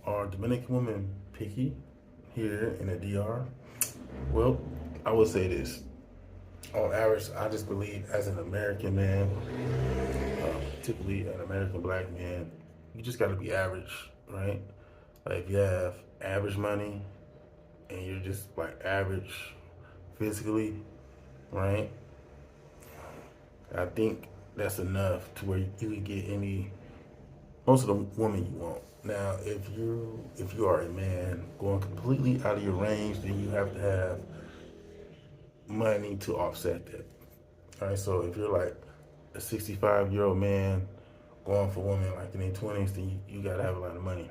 Are Dominican women picky here in the DR? Well, I would say this. On average, I just believe as an American man, particularly an American black man, you just got to be average, right? Like if you have average money and you're just like average physically, right? I think that's enough to where you can get most of the woman you want. Now, if you are a man going completely out of your range, then you have to have money to offset that. All right, so if you're like a 65-year-old man going for women like in their 20s, then you got to have a lot of money.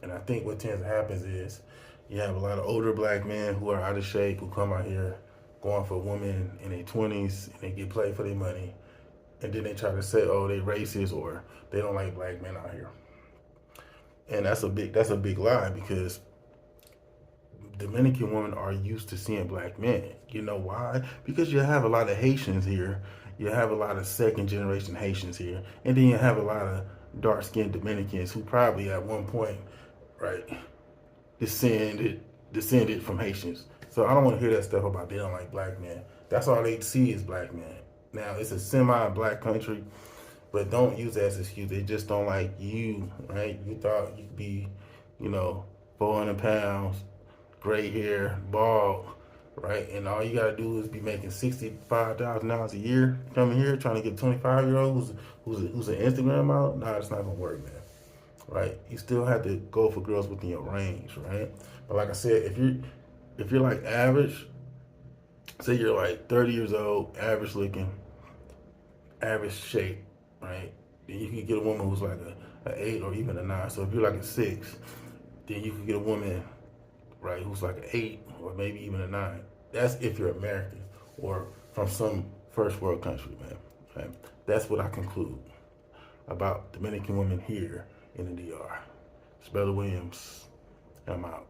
And I think what tends to happen is you have a lot of older black men who are out of shape who come out here going for women in their 20s and they get played for their money. And then they try to say, oh, they racist or they don't like black men out here. And that's a big lie because Dominican women are used to seeing black men. You know why? Because you have a lot of Haitians here. You have a lot of second generation Haitians here. And then you have a lot of dark skinned Dominicans who probably at one point, right, descended from Haitians. So I don't want to hear that stuff about they don't like black men. That's all they see is black men. Now it's a semi-black country, but don't use that as an excuse. They just don't like you, right? You thought you'd be, 400 pounds, gray hair, bald, right? And all you gotta do is be making $65,000 a year coming here trying to get a 25-year-old who's an Instagram model. Nah, it's not gonna work, man. Right? You still have to go for girls within your range, right? But like I said, if you're like average, say you're like 30 years old, average looking, average shape, right? Then you can get a woman who's like a 8 or even a 9. So if you're like a 6, then you can get a woman, right, who's like an 8 or maybe even a 9. That's if you're American or from some first world country, man. Okay? That's what I conclude about Dominican women here in the DR. It's Brother Williams. I'm out.